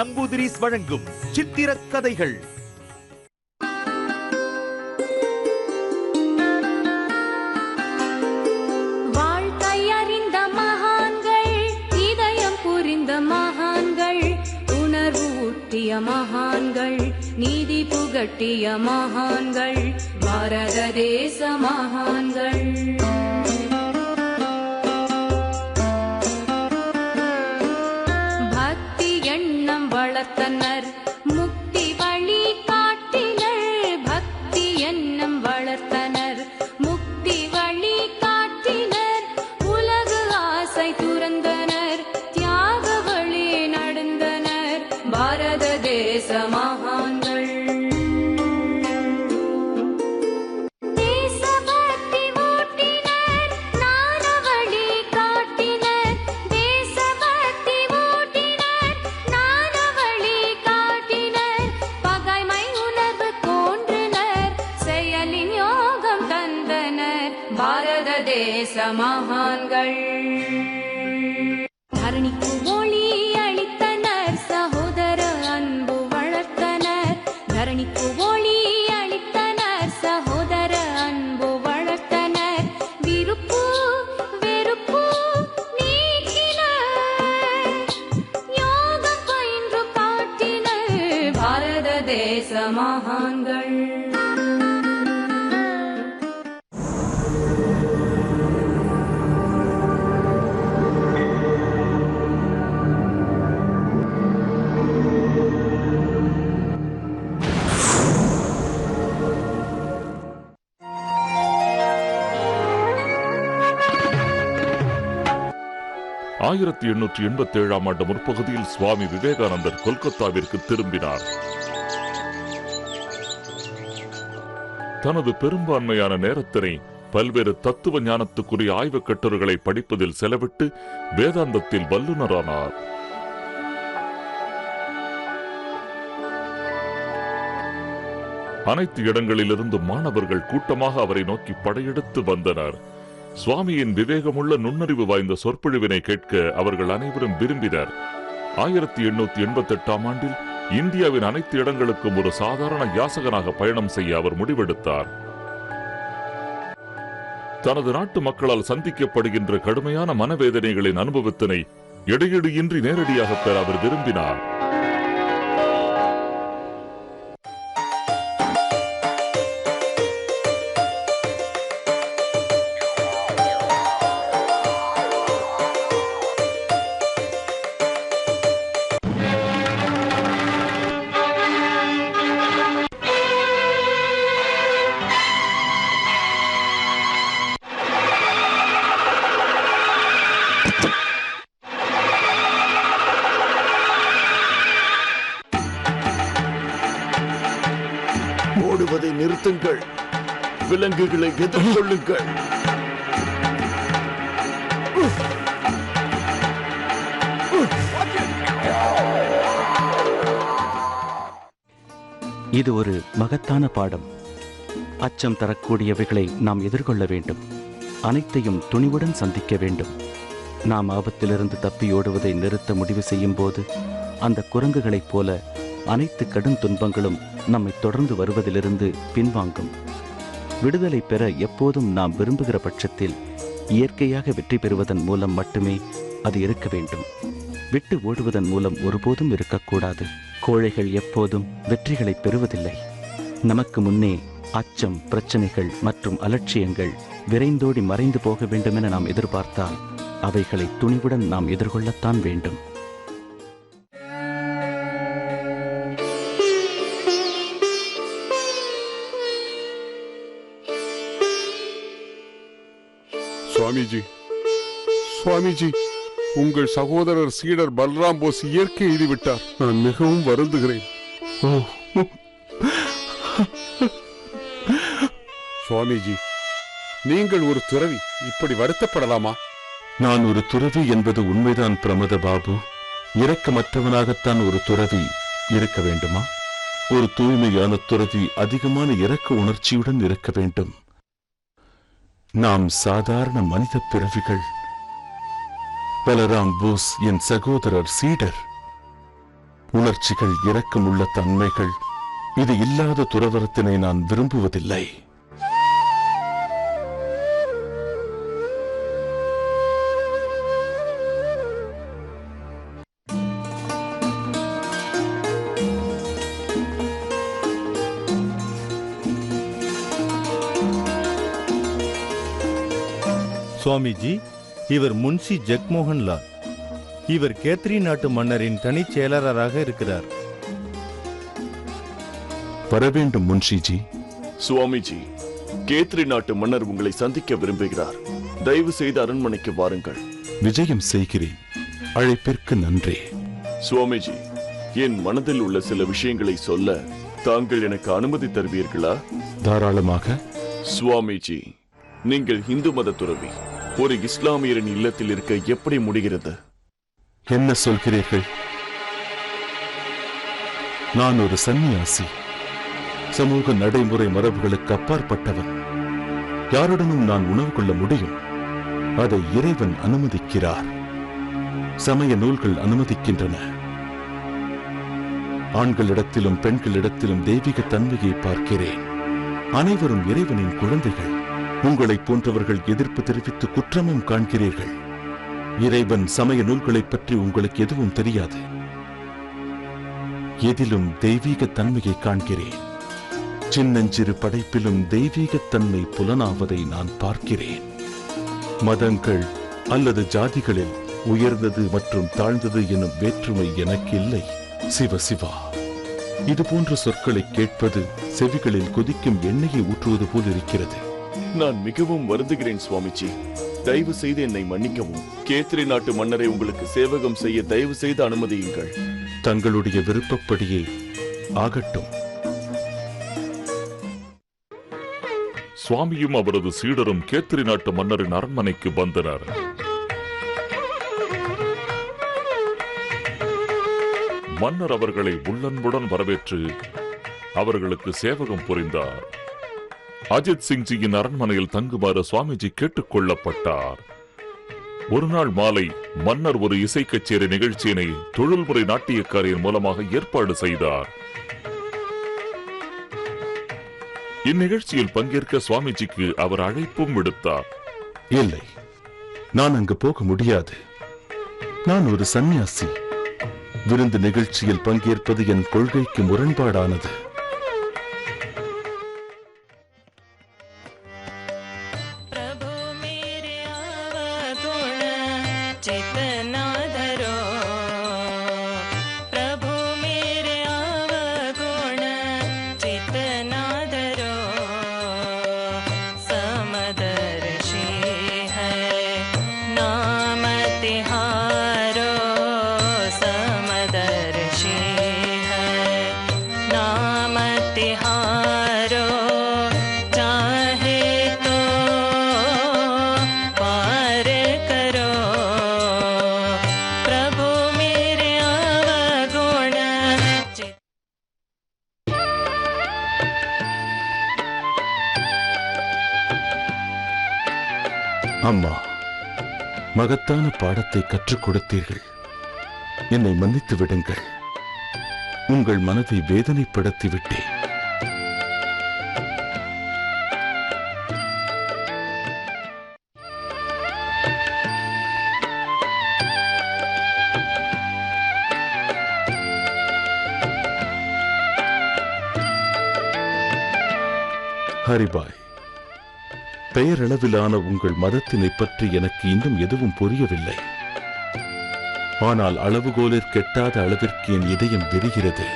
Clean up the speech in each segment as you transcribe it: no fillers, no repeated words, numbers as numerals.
நம்பூதிரிஸ் வழங்கும் சித்திர கதைகள். வாழ்க்கையறிந்த மகான்கள், இதயம் புரிந்த மகான்கள், உணர்வு ஊட்டிய மகான்கள், நீதி புகட்டிய மகான்கள், பாரத தேச மகான்கள். பக்தி எண்ணம் வளர்த்தனர், முக்தி வழி காட்டினர். பக்தி எண்ணம் வளர்த்தனர், முக்தி வழி காட்டினர். உலகு ஆசை துறந்தனர், தியாக வழி நடந்தனர். பாரத தேச மகான்கள். தேசபக்தி ஊட்டினர், ஞான வழி காட்டினர். தேசபக்தி ஊட்டினர், ஞான வழி காட்டினர். பகைமை உணர்வு தோன்றினர், செயலின் யோகம் தந்தனர். பாரத தேச மகான்கள். தரணிக்கு ஒளி அளித்தனர், சகோதர அன்பு வளர்த்தனர். தரணிக்கு ஒளி அளித்தனர், சகோதர அன்பு வளர்த்தனர். விருப்பு வெறுப்பு நீக்கினர், யோகம் பயின்று காட்டினர். பாரத தேச மகான்கள். 1887 ஆண்டு முற்பகுதியில் சுவாமி விவேகானந்தர் கொல்கத்தாவிற்கு திரும்பினார். தனது பெரும்பான்மையான நேரத்தினை பல்வேறு தத்துவ ஞானத்துக்குரிய ஆய்வுக் கட்டுரைகளை படிப்பதில் செலவிட்டு வேதாந்தத்தில் வல்லுநரானார். அனைத்து இடங்களிலிருந்து மாணவர்கள் கூட்டமாக அவரை நோக்கி படையெடுத்து வந்தனர். சுவாமியின் விவேகமுள்ள நுண்ணறிவு வாய்ந்த சொற்பொழிவினை கேட்க அவர்கள் அனைவரும் விரும்பினர். 1888 ஆண்டில் இந்தியாவின் அனைத்து இடங்களுக்கும் ஒரு சாதாரண யாசகனாக பயணம் செய்ய அவர் முடிவெடுத்தார். தனது நாட்டு மக்களால் சந்திக்கப்படுகின்ற கடுமையான மனவேதனைகளின் அனுபவத்தினை இடையீடின்றி நேரடியாக பெற அவர் விரும்பினார். ஓடுவதை நிறுத்துங்கள், விலங்குகளை எதிர்கொள்ளுங்கள். இது ஒரு மகத்தான பாடம். அச்சம் தரக்கூடியவைகளை நாம் எதிர்கொள்ள வேண்டும். அனைத்தையும் துணிவுடன் சந்திக்க வேண்டும். நாம் ஆபத்திலிருந்து தப்பியோடுவதை நிறுத்த முடிவு செய்யும் போது அந்த குரங்குகளைப் போல அனைத்து கடும் துன்பங்களும் நம்மை தொடர்ந்து வருவதிலிருந்து பின்வாங்கும். விடுதலை பெற எப்போதும் நாம் விரும்புகிற பட்சத்தில் இயற்கையாக வெற்றி பெறுவதன் மூலம் மட்டுமே அது இருக்க வேண்டும். விட்டு ஓடுவதன் மூலம் ஒருபோதும் இருக்கக்கூடாது. கோழைகள் எப்போதும் வெற்றிகளை பெறுவதில்லை. நமக்கு முன்னே அச்சம், பிரச்சனைகள் மற்றும் அலட்சியங்கள் விரைந்தோடி மறைந்து போக வேண்டுமென நாம் எதிர்பார்த்தால் அவைகளை துணிவுடன் நாம் எதிர்கொள்ளத்தான் வேண்டும். சுவாமிஜி, உங்கள் சகோதரர் சீடர் பல்ராம் போஸ் இயற்கை எய்துவிட்டார். நான் மிகவும் வருந்துகிறேன். சுவாமிஜி, நீங்கள் ஒரு துறவி, இப்படி வருத்தப்படலாமா? நான் ஒரு துறவி என்பது உண்மைதான் பிரமத பாபு. இரக்கமற்றவனாகத்தான் ஒரு துறவி இருக்க வேண்டுமா? ஒரு தூய்மையான துறவி அதிகமான இரக்க உணர்ச்சியுடன் இருக்க வேண்டும். நாம் சாதாரண மனித பிறவிகள். பலராம் போஸ் என் சகோதரர் சீடர். உணர்ச்சிகள், இரக்கமுள்ள தன்மைகள், இது இல்லாத துறவரத்தினை நான் விரும்புவதில்லை. சுவாமிஜி, இவர் முன்சி ஜக்மோகன் லால். இவர் கேத்ரி நாட்டு மன்னரின் தனிச் செயலராக இருக்கிறார். வரவேண்டும் முன்ஷிஜி. சுவாமிஜி, கேத்ரி நாட்டு மன்னர் உங்களை சந்திக்க விரும்புகிறார். தயவு செய்து அரண்மனைக்கு வாருங்கள். விஜயம் செய்கிறேன். அழைப்பிற்கு நன்றி. சுவாமிஜி, என் மனதில் உள்ள சில விஷயங்களை சொல்ல தாங்கள் எனக்கு அனுமதி தருவீர்களா? தாராளமாக. சுவாமிஜி, நீங்கள் இந்து மத துறவி. ஒரு இஸ்லாமியரின் இல்லத்தில் இருக்க எப்படி முடிகிறது? என்ன சொல்கிறீர்கள்? நான் ஒரு சந்நியாசி. சமூக நடைமுறை மரபுகளுக்கு அப்பாற்பட்டவன். யாருடனும் நான் உணவு கொள்ள முடியும். அதை இறைவன் அனுமதிக்கிறார். சமய நூல்கள் அனுமதிக்கின்றன. ஆண்களிடத்திலும் பெண்களிடத்திலும் தெய்வீக தன்மையை பார்க்கிறேன். அனைவரும் இறைவனின் குழந்தைகள். உங்களைப் போன்றவர்கள் எதிர்ப்பு தெரிவித்து குற்றமும் காண்கிறீர்கள். இறைவன் சமய நூல்களைப் பற்றி உங்களுக்கு எதுவும் தெரியாது. எதிலும் தெய்வீக தன்மையை காண்கிறேன். சின்னஞ்சிறு படைப்பிலும் தெய்வீகத்தன்மை புலனாவதை நான் பார்க்கிறேன். மதங்கள் அல்லது ஜாதிகளில் உயர்ந்தது மற்றும் தாழ்ந்தது எனும் வேற்றுமை எனக்கு இல்லை. சிவ சிவா, இது போன்ற சொற்களை கேட்பது செவிகளில் கொதிக்கும் எண்ணெயை ஊற்றுவது போல் இருக்கிறது. நான் மிகவும் வருந்துகிறேன் சுவாமிஜி. தயவு செய்து என்னை மன்னிக்கவும். கேத்ரி நாட்டு மன்னரை உங்களுக்கு சேவகம் செய்ய தயவு செய்து அனுமதியுங்கள். தங்களுடைய விருப்பப்படியே ஆகட்டும். சுவாமியும் அவரது சீடரும் கேத்ரி நாட்டு மன்னரின் அரண்மனைக்கு வந்தனர். மன்னர் அவர்களை உள்ளன்புடன் வரவேற்று அவர்களுக்கு சேவகம் புரிந்தார். அஜித் சிங்ஜியின் அரண்மனையில் தங்குமாறு சுவாமிஜி கேட்டுக் கொள்ளப்பட்டார். ஒரு நாள் மாலை மன்னர் ஒரு இசை கச்சேரி நிகழ்ச்சியினை தொழில்முறை நாட்டியக்காரியின் மூலமாக ஏற்பாடு செய்தார். இந்நிகழ்ச்சியில் பங்கேற்க சுவாமிஜிக்கு அவர் அழைப்பும் விடுத்தார். இல்லை, நான் அங்கு போக முடியாது. நான் ஒரு சந்நியாசி. விருந்து நிகழ்ச்சியில் பங்கேற்பது என் கொள்கைக்கு முரண்பாடானது. அம்மா, மகத்தான பாடத்தை கற்றுக் கொடுத்தீர்கள். என்னை மன்னித்து விடுங்கள். உங்கள் மனதை வேதனைப்படுத்தி விட்டேன். ஹரிபாய், பெயரளவிலான உங்கள் மதத்தினை பற்றி எனக்கு இன்னும் எதுவும் புரியவில்லை. ஆனால் அளவுகோலிற் கெட்டாத அளவிற்கு என் இதயம் விரிகிறது.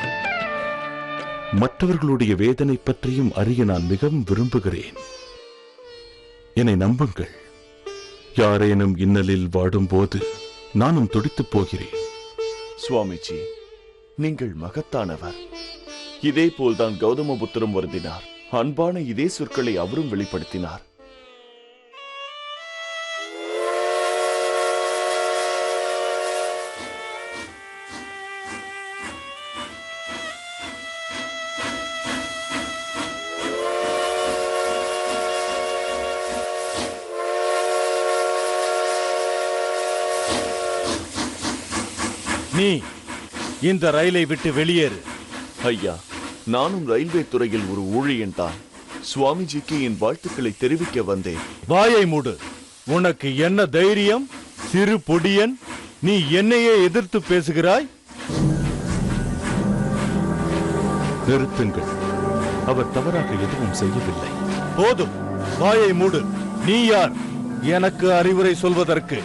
மற்றவர்களுடைய வேதனை பற்றியும் அறிய நான் மிகவும் விரும்புகிறேன். என்னை நம்புங்கள். யாரேனும் இன்னலில் வாடும்போது நானும் துடித்துப் போகிறேன். சுவாமிஜி, நீங்கள் மகத்தானவர். இதே போல்தான் கௌதம புத்தரும் வருந்தினார். அன்பான இதே சொற்களை அவரும் வெளிப்படுத்தினார். நீ இந்த ரயிலை விட்டு வெளியேறு. ஐயா, நானும் ரயில்வே துறையில் ஒரு ஊழியன் தான். சுவாமிஜிக்கு என் வாழ்த்துக்களை தெரிவிக்க வந்தேன். வாயை மூடு. உனக்கு என்ன தைரியம்? சிறு பொடியன், நீ என்னையே எதிர்த்து பேசுகிறாய்? நிறுத்துங்கள். அவர் தவறாக எதுவும் செய்யவில்லை. போதும், வாயை மூடு. நீ யார் எனக்கு அறிவுரை சொல்வதற்கு?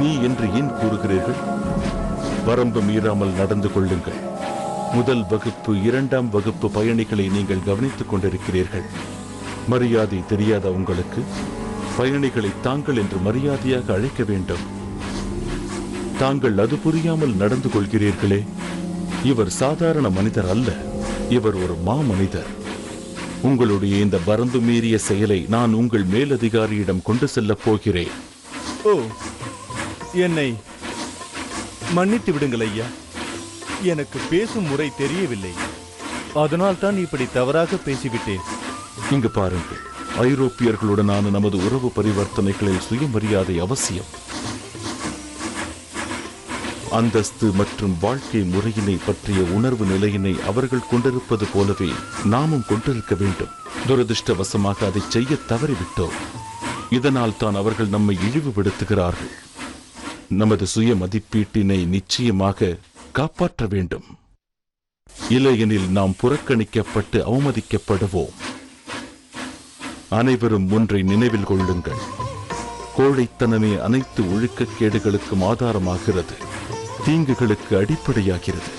நீ என்று ஏன் கூறுகிறீர்கள்? வரம்பு மீறாமல் நடந்து கொள்ளுங்கள். முதல் வகுப்பு 2ஆம் வகுப்பு பயணிகளை நீங்கள் கவனித்துக் கொண்டிருக்கிறீர்கள். மரியாதை தெரியாத உங்களுக்கு பயணிகளை தாங்கள் என்று மரியாதையாக அழைக்க வேண்டும். தாங்கள் அது புரியாமல் நடந்து கொள்கிறீர்களே. இவர் சாதாரண மனிதர் அல்ல, இவர் ஒரு மாமனிதர். உங்களுடைய இந்த வரம்பு மீறிய செயலை நான் உங்கள் மேலதிகாரியிடம் கொண்டு செல்லப் போகிறேன். ஓ, என்னை மன்னித்து விடுங்கள் ஐயா. எனக்கு பேசும் முறை தெரியவில்லை. அதனால் தான் இப்படி தவறாக பேசிவிட்டேன். இங்கு பாருங்கள், ஐரோப்பியர்களுடனான நமது உறவு பரிவர்த்தனைகளில் சுயமரியாதை அவசியம். அந்தஸ்து மற்றும் வாழ்க்கை முறையினை பற்றிய உணர்வு நிலையினை அவர்கள் கொண்டிருப்பது போலவே நாமும் கொண்டிருக்க வேண்டும். துரதிருஷ்டவசமாக அதை செய்ய தவறிவிட்டோம். இதனால் தான் அவர்கள் நம்மை இழிவுபடுத்துகிறார்கள். நமது சுய மதிப்பீட்டினை நிச்சயமாக காப்பாற்ற வேண்டும். இல்லையெனில் நாம் புறக்கணிக்கப்பட்டு அவமதிக்கப்படுவோம். அனைவரும் ஒன்றை நினைவில் கொள்ளுங்கள். கோழைத்தனமே அனைத்து ஒழுக்கக்கேடுகளுக்கும் ஆதாரமாகிறது, தீங்குகளுக்கு அடிப்படையாகிறது.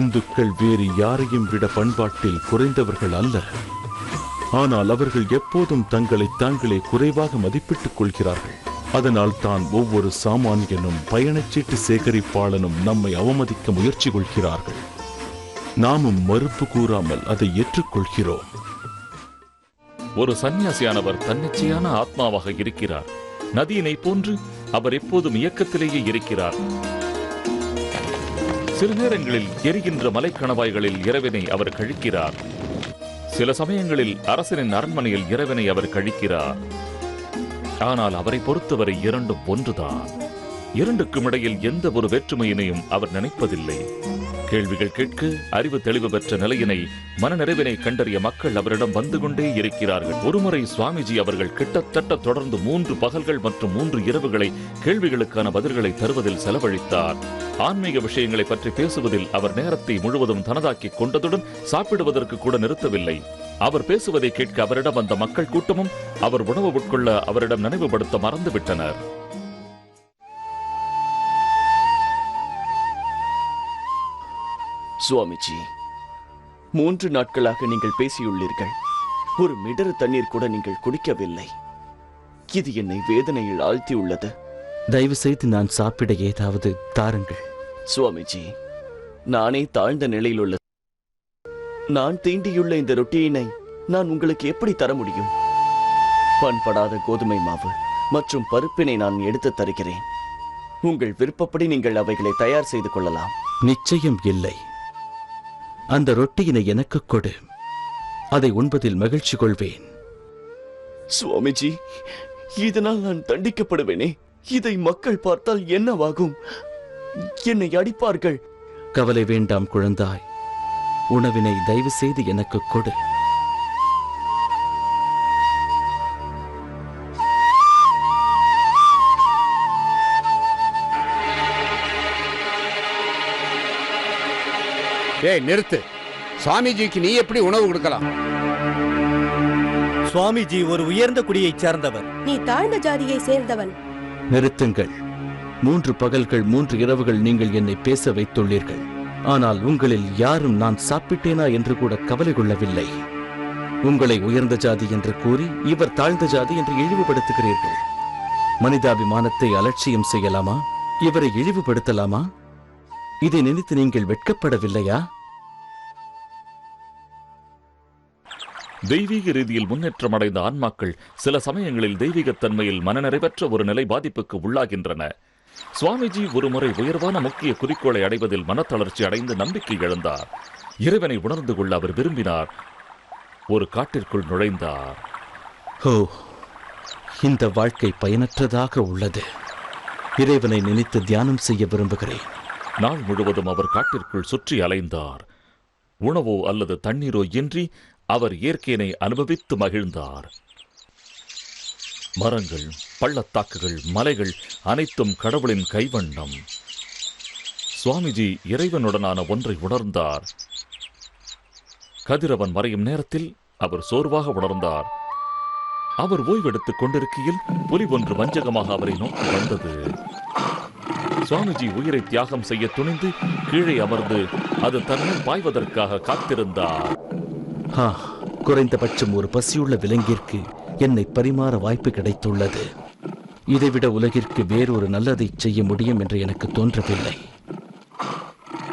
இந்துக்கள் வேறு யாரையும் விட பண்பாட்டில் குறைந்தவர்கள் அல்ல. ஆனால் அவர்கள் எப்போதும் தங்களை தாங்களே குறைவாக மதிப்பிட்டுக் கொள்கிறார்கள். அதனால் தான் ஒவ்வொரு சாமானியனும் பயணச்சீட்டு சேகரிப்பாளனும் நம்மை அவமதிக்க முயற்சி கொள்கிறார்கள். நாமும் மறுப்பு கூறாமல் அதை ஏற்றுக்கொள்கிறோம். ஒரு சன்னியாசியானவர் தன்னிச்சையான ஆத்மாவாக இருக்கிறார். நதியினை போன்று அவர் எப்போதும் இயக்கத்திலேயே இருக்கிறார். சில நேரங்களில் எரிகின்ற மலைக்கணவாய்களில் இரவினை அவர் கழிக்கிறார். சில சமயங்களில் அரசனின் அரண்மனையில் இரவினை அவர் கழிக்கிறார். ஆனால் அவரை பொறுத்தவரை இரண்டும் ஒன்றுதான். இரண்டுக்கும் இடையில் எந்த ஒரு வேற்றுமையினையும் அவர் நினைப்பதில்லை. கேள்விகள் கேட்க அறிவு தெளிவு பெற்ற நிலையினை, மனநிறைவினை கண்டறிய மக்கள் அவரிடம் வந்து கொண்டே இருக்கிறார்கள். ஒருமுறை சுவாமிஜி அவர்கள் கிட்டத்தட்ட தொடர்ந்து 3 பகல்கள் மற்றும் 3 இரவுகளை கேள்விகளுக்கான பதில்களை தருவதில் செலவழித்தார். ஆன்மீக விஷயங்களை பற்றி பேசுவதில் அவர் நேரத்தை முழுவதும் தனதாக்கிக் கொண்டதுடன் சாப்பிடுவதற்கு கூட நிறுத்தவில்லை. அவர் பேசுவதை கேட்க அவரிடம் அந்த மக்கள் கூட்டமும் அவர் உணவு உட்கொள்ள அவரிடம் நினைவுபடுத்த மறந்துவிட்டனர். சுவாமிஜி, 3 நாட்களாக நீங்கள் பேசியுள்ளீர்கள். ஒரு மிடறு தண்ணீர் கூட நீங்கள் குடிக்கவில்லை. இது என்னை வேதனையில் ஆழ்த்தியுள்ளது. தயவு செய்து நான் சாப்பிட ஏதாவது தாருங்கள். சுவாமிஜி, நானே தாழ்ந்த நிலையில் உள்ள நான் தீண்டியுள்ள இந்த ரொட்டியினை நான் உங்களுக்கு எப்படி தர முடியும்? பண்படாத கோதுமை மாவு மற்றும் பருப்பினை நான் எடுத்து தருகிறேன். உங்கள் விருப்பப்படி நீங்கள் அவைகளை தயார் செய்து கொள்ளலாம். நிச்சயம் இல்லை. அந்த ரொட்டியினை எனக்கு கொடு. அதை உண்பதில் மகிழ்ச்சி கொள்வேன். சுவாமிஜி, இதனால் நான் தண்டிக்கப்படுவேனே. இதை மக்கள் பார்த்தால் என்னவாகும்? என்னை அடிப்பார்கள். கவலை வேண்டாம் குழந்தாய். உணவினை தயவு செய்து எனக்கு கொடு. ஏய், நிறுத்து. சுவாமிஜிக்கு நீ எப்படி உணவு கொடுக்கலாம்? சுவாமிஜி ஒரு உயர்ந்த குடியைச் சார்ந்தவர். நீ தாழ்ந்த ஜாதியை சேர்ந்தவன். நிறுத்துங்கள். 3 பகல்கள் 3 இரவுகள் நீங்கள் என்னை பேச வைத்துள்ளீர்கள். ஆனால் உங்களில் யாரும் நான் சாப்பிட்டேனா என்று கூட கவலை கொள்ளவில்லை. உங்களை உயர்ந்த ஜாதி என்று கூறி இவர் தாழ்ந்த ஜாதி என்று இழிவுபடுத்துகிறீர்கள். மனிதாபிமானத்தை அலட்சியம் செய்யலாமா? இவரை இழிவுபடுத்தலாமா? இதை நினைத்து நீங்கள் வெட்கப்படவில்லையா? தெய்வீக ரீதியில் முன்னேற்றம் அடைந்த ஆன்மாக்கள் சில சமயங்களில் தெய்வீகத்தன்மையில் மனநிறைவற்ற ஒரு நிலை பாதிப்புக்கு உள்ளாகின்றன. சுவாமிஜி ஒருமுறை உயர்வான முக்கிய குறிக்கோளை அடைவதில் மனத்தளர்ச்சி அடைந்து நம்பிக்கை இழந்தார். இறைவனை உணர்ந்து கொள்ள அவர் விரும்பினார். ஒரு காட்டிற்குள் நுழைந்தார். ஓ, இந்த வாழ்க்கை பயனற்றதாக உள்ளது. இறைவனை நினைத்து தியானம் செய்ய விரும்புகிறேன். நாள் முழுவதும் அவர் காட்டிற்குள் சுற்றி அலைந்தார். உணவோ அல்லது தண்ணீரோ இன்றி அவர் இயற்கையினை அனுபவித்து மகிழ்ந்தார். மரங்கள், பள்ளத்தாக்குகள், மலைகள் அனைத்தும் கடவுளின் கைவண்ணம். சுவாமிஜி இறைவனுடனான ஒன்றை உணர்ந்தார். கதிரவன் மறையும் நேரத்தில் அவர் சோர்வாக உணர்ந்தார். அவர் ஓய்வெடுத்துக் கொண்டிருக்கையில் புலி ஒன்று வஞ்சகமாக அவரை நோக்கி வந்தது. சுவாமிஜி உயிரை தியாகம் செய்ய துணிந்து கீழே அமர்ந்து அது தன்னால் பாய்வதற்காக காத்திருந்தார். குறைந்தபட்சம் ஒரு பசியுள்ள விலங்கிற்கு என்னை பரிமாற வாய்ப்பு கிடைத்துள்ளது. இதைவிட உலகிற்கு வேறொரு நல்லதை செய்ய முடியும் என்று எனக்கு தோன்றவில்லை.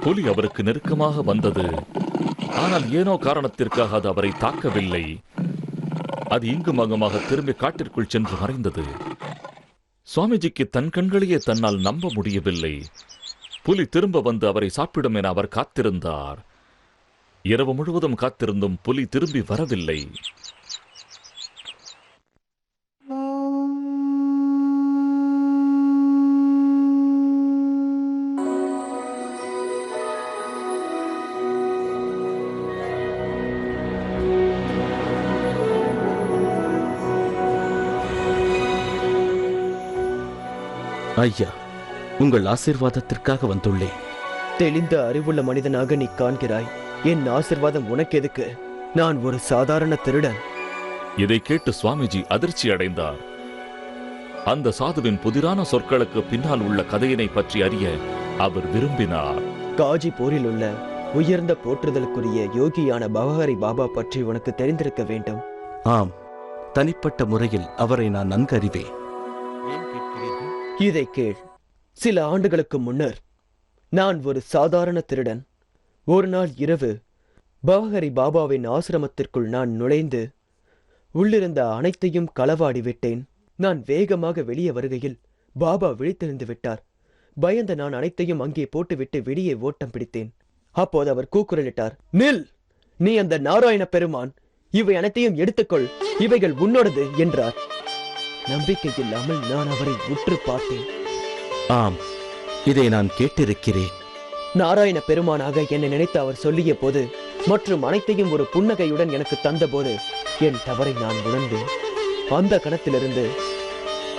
புலி அவருக்கு நெருக்கமாக வந்தது. ஆனால் ஏனோ காரணத்திற்காக அது அவரை தாக்கவில்லை. அது இங்கும் அங்குமாக திரும்பி காட்டிற்குள் சென்று மறைந்தது. சுவாமிஜிக்கு தன் கண்களையே தன்னால் நம்ப முடியவில்லை. புலி திரும்ப வந்து அவரை சாப்பிடும் என அவர் காத்திருந்தார். இரவு முழுவதும் காத்திருந்தும் புலி திரும்பி வரவில்லை. ஐயா, உங்கள் ஆசீர்வாதத்திற்காக வந்துள்ளேன். தெளிந்த அறிவுள்ள மனிதனாக நீ காண்கிறாய். என் ஆசீர்வாதம் உனக்கு எதுக்கு? நான் ஒரு சாதாரண திருடன். இதை கேட்டு சுவாமிஜி அதிர்ச்சி அடைந்தார். அந்த சாதுவின் புதிரான சொற்களுக்கு பின்னால் உள்ள கதையினை பற்றி அறிய அவர் விரும்பினார். காஜி போரில் உள்ள உயர்ந்த போற்றுதலுக்குரிய யோகியான பவஹரி பாபா பற்றி உனக்கு தெரிந்திருக்க வேண்டும். ஆம், தனிப்பட்ட முறையில் அவரை நான் நன்கு அறிவேன். இதை கேள். சில ஆண்டுகளுக்கு முன்னர் நான் ஒரு சாதாரண திருடன். ஒரு நாள் இரவு பவஹரி பாபாவின் ஆசிரமத்திற்குள் நான் நுழைந்து உள்ளிருந்த அனைத்தையும் களவாடி விட்டேன். நான் வேகமாக வெளியே வருகையில் பாபா விழித்தெழுந்து விட்டார். பயந்த நான் அனைத்தையும் அங்கே போட்டுவிட்டு வெளியே ஓட்டம் பிடித்தேன். அப்போது அவர் கூக்குரலிட்டார், நில்! நீ அந்த நாராயண பெருமான், இவை அனைத்தையும் எடுத்துக்கொள், இவைகள் உன்னோடது என்றார். நம்பிக்கை இல்லாமல் நான் அவரை உற்று பார்த்தேன். ஆம், இதை நான் கேட்டிருக்கிறேன். நாராயண பெருமானாக என்னை நினைத்து அவர் சொல்லிய போது மற்றும் அனைத்தையும் ஒரு புன்னகையுடன் எனக்கு தந்தபோது என் தவறை நான் உணர்ந்தேன். அந்த கணத்திலிருந்து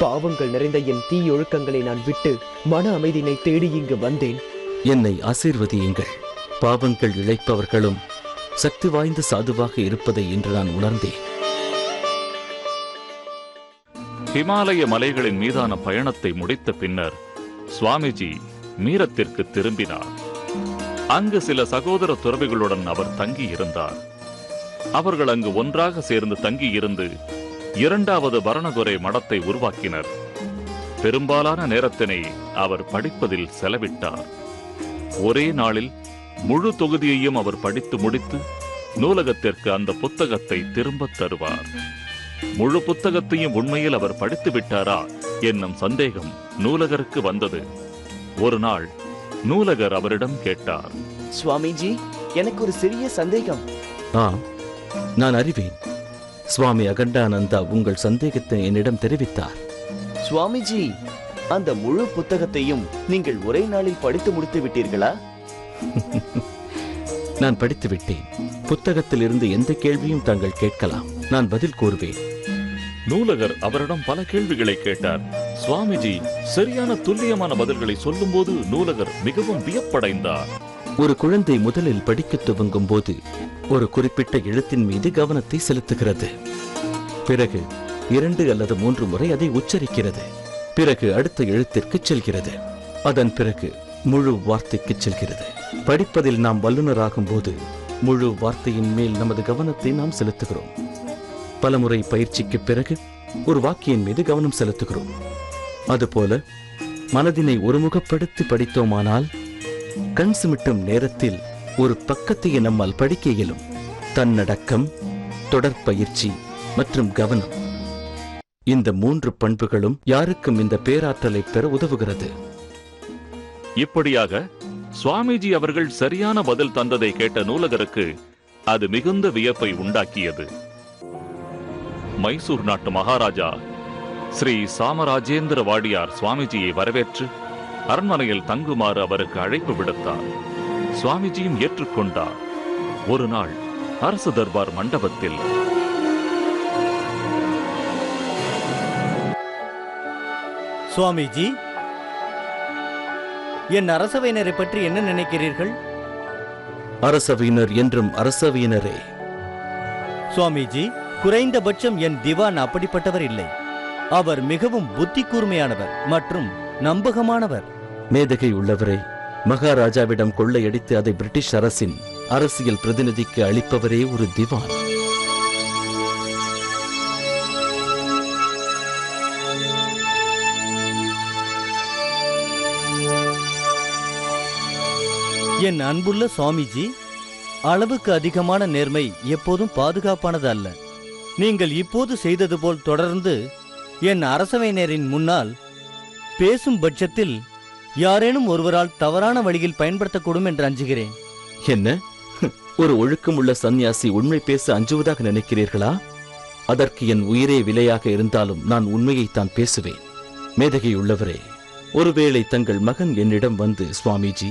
பாவங்கள் நிறைந்த என் தீயொழுக்கங்களை நான் விட்டு மன அமைதியினை தேடி இங்கு வந்தேன். என்னை ஆசீர்வதியுங்கள். பாவங்கள் இழைப்பவர்களும் சக்தி வாய்ந்த சாதுவாக இருப்பதை இன்று நான் உணர்ந்தேன். ஹிமாலய மலைகளின் மீதான பயணத்தை முடித்த பின்னர் சுவாமிஜி மீரத்திற்கு திரும்பினார். அங்கு சில சகோதர துறவிகளுடன் அவர் தங்கியிருந்தார். அவர்கள் அங்கு ஒன்றாக சேர்ந்து தங்கியிருந்து இரண்டாவது வரணகுரை மடத்தை உருவாக்கினர். பெரும்பாலான நேரத்தினை அவர் படிப்பதில் செலவிட்டார். ஒரே நாளில் முழு தொகுதியையும் அவர் படித்து முடித்து நூலகத்திற்கு அந்த புத்தகத்தை திரும்பத் தருவார். முழு புத்தகத்தையும் உண்மையில் அவர் படித்து விட்டாரா என்னும் சந்தேகம் நூலகருக்கு வந்தது. ஒரு நாள் நூலகர் அவரிடம் கேட்டார், சுவாமிஜி, எனக்கு ஒரு சிறிய சந்தேகம். நான் அறிவேன். சுவாமி அகண்டானந்தா உங்கள் சந்தேகத்தை என்னிடம் தெரிவித்தார். சுவாமிஜி, அந்த முழு புத்தகத்தையும் நீங்கள் ஒரே நாளில் படித்து முடித்து விட்டீர்களா? நான் படித்து விட்டேன். புத்தகத்தில் இருந்து எந்த கேள்வியும் தாங்கள் கேட்கலாம், நான் பதில் கூறுவேன். நூலகர் அவரிடம் பல கேள்விகளை கேட்டார். சுவாமிஜி சரியான துல்லியமான பதில்களை சொல்லும் போது நூலகர் மிகவும் வியப்படைந்தார். ஒரு குழந்தை முதலில் படிக்க துவங்கும் போது ஒரு குறிப்பிட்ட எழுத்தின் மீது கவனத்தை செலுத்துகிறது. பிறகு 2 அல்லது 3 முறை அதை உச்சரிக்கிறது. பிறகு அடுத்த எழுத்திற்கு செல்கிறது. அதன் பிறகு முழு வார்த்தைக்கு செல்கிறது. படிப்பதில் நாம் வல்லுநராகும் போது முழு வார்த்தையின் மேல் நமது கவனத்தை நாம் செலுத்துகிறோம். பலமுறை பயிற்சிக்கு பிறகு ஒரு வாக்கியின் மீது கவனம் செலுத்துகிறோம். அதுபோல மனதினை ஒருமுகப்படுத்தி படித்தோமானால் கண் சிமிட்டும் நேரத்தில் ஒரு பக்கத்தையே நம்மால் படிக்க இயலும். தன்னடக்கம், தொடர்பயிற்சி மற்றும் கவனம், இந்த 3 பண்புகளும் யாருக்கும் இந்த பேராற்றலை பெற உதவுகிறது. இப்படியாக சுவாமிஜி அவர்கள் சரியான பதில் தந்ததை கேட்ட நூலகருக்கு அது மிகுந்த வியப்பை உண்டாக்கியது. மைசூர் நாட்டு மகாராஜா ஸ்ரீ சாமராஜேந்திர வாடியார் சுவாமிஜியை வரவேற்று அரண்மனையில் தங்குமாறு அவருக்கு அழைப்பு விடுத்தார். சுவாமிஜியும் ஏற்றுக்கொண்டார். ஒரு நாள் அரசு தர்பார் மண்டபத்தில் சுவாமிஜி, என் அரசவையினரை பற்றி என்ன நினைக்கிறீர்கள்? அரசவையினர் என்றும் அரசவையினரே. சுவாமிஜி, குறைந்தபட்சம் என் திவான் அப்படிப்பட்டவர் இல்லை. அவர் மிகவும் புத்தி கூர்மையானவர் மற்றும் நம்பகமானவர். மேதகை உள்ளவரே, மகாராஜாவிடம் கொள்ளையடித்து அதை பிரிட்டிஷ் அரசின் அரசியல் பிரதிநிதிக்கு அளிப்பவரே ஒரு திவான். என் அன்புள்ள சுவாமிஜி, அளவுக்கு அதிகமான நேர்மை எப்போதும் பாதுகாப்பானது அல்ல. நீங்கள் இப்போது செய்தது போல் தொடர்ந்து என் அரசவையினரின் முன்னால் பேசும் பட்சத்தில் யாரேனும் ஒருவரால் தவறான வழியில் பயன்படுத்தக்கூடும் என்று அஞ்சுகிறேன். என்ன, ஒரு ஒழுக்கமுள்ள சந்நியாசி உண்மை பேச அஞ்சுவதாக நினைக்கிறீர்களா? அதற்கு என் உயிரே விலையாக இருந்தாலும் நான் உண்மையைத்தான் பேசுவேன். மேதகை உள்ளவரே, ஒருவேளை தங்கள் மகன் என்னிடம் வந்து, சுவாமிஜி,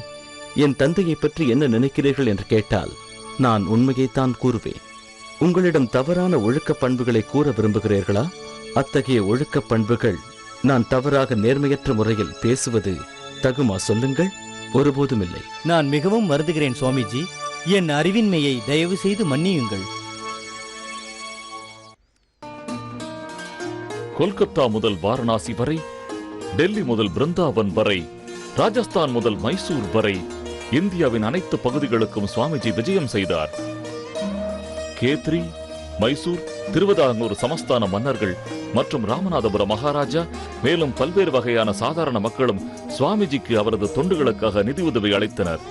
என் தந்தையை பற்றி என்ன நினைக்கிறீர்கள் என்று கேட்டால் நான் உண்மையைத்தான் கூறுவேன். உங்களிடம் தவறான ஒழுக்க பண்புகளை கூற விரும்புகிறீர்களா? அத்தகைய ஒழுக்க பண்புகள் நான் தவறாக நேர்மையற்ற முறையில் பேசுவது தகுமா சொல்லுங்கள்? ஒருபோதும் இல்லை. நான் மிகவும் வருந்துகிறேன் சுவாமிஜி. என் அறிவின்மையை தயவு செய்து மன்னியுங்கள். கொல்கத்தா முதல் வாரணாசி வரை, டெல்லி முதல் பிருந்தாவன் வரை, ராஜஸ்தான் முதல் மைசூர் வரை இந்தியாவின் அனைத்து பகுதிகளுக்கும் சுவாமிஜி விஜயம் செய்தார். கேத்ரி, மைசூர், திருவிதாங்கூர் சமஸ்தான மன்னர்கள் மற்றும் ராமநாதபுர மகாராஜா, மேலும் பல்வேறு வகையான சாதாரண மக்களும் சுவாமிஜிக்கு அவரது தொண்டுகளுக்காக நிதி உதவி அளித்தனர்.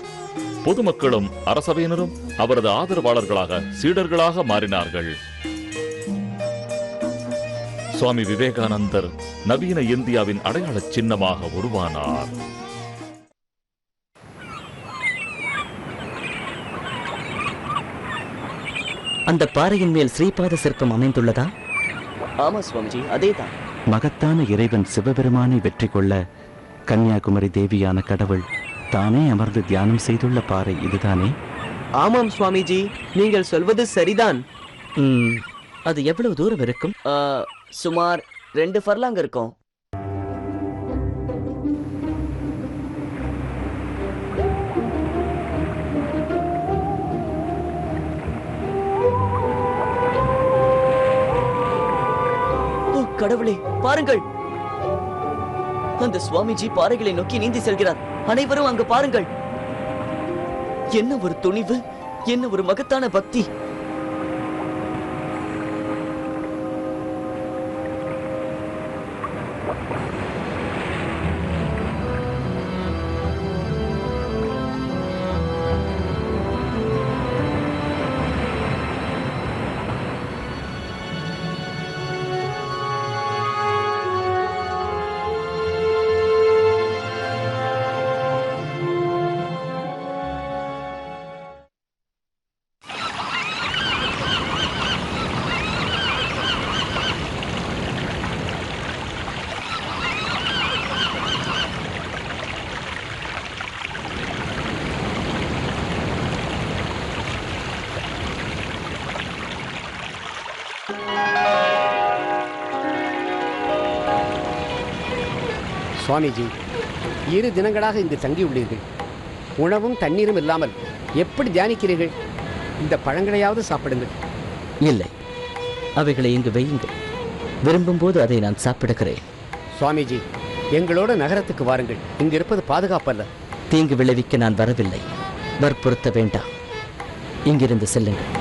பொதுமக்களும் அரசவையினரும் அவரது ஆதரவாளர்களாக, சீடர்களாக மாறினார்கள். சுவாமி விவேகானந்தர் நவீன இந்தியாவின் அடையாள சின்னமாக உருவானார். அந்த பாறையின் மேல் ஸ்ரீபாத சிற்பம் அமைந்துள்ளதா? ஆமா சுவாமிஜி, அதேதான். மகத்தான இறைவன் சிவபெருமானை வெற்றி கொள்ள கன்னியாகுமரி தேவியான கடவுள் தானே அமர்ந்து தியானம் செய்துள்ள பாறை இதுதானே? ஆமாம் சுவாமிஜி, நீங்கள் சொல்வது சரிதான். அது எவ்வளவு தூரம் இருக்கும்? சுமார் 2 ஃபர்லாங் இருக்கும். கடவுளே, பாருங்கள், அந்த சுவாமிஜி பாறைகளை நோக்கி நீந்தி செல்கிறார். அனைவரும் அங்கு பாருங்கள். என்ன ஒரு துணிவு, என்ன ஒரு மகத்தான பக்தி. சுவாமிஜி, 2 தினங்களாக இங்கு தங்கியுள்ளீர்கள். உணவும் தண்ணீரும் இல்லாமல் எப்படி தியானிக்கிறீர்கள்? இந்த பழங்களையாவது சாப்பிடுங்கள். இல்லை, அவைகளை இங்கு வையுங்கள். விரும்பும் போது அதை நான் சாப்பிடுகிறேன். சுவாமிஜி, எங்களோட நகரத்துக்கு வாருங்கள். இங்கு இருப்பது பாதுகாப்பல்ல. தீங்கு விளைவிக்க நான் வரவில்லை. வற்புறுத்த வேண்டாம். இங்கிருந்து செல்லுங்கள்.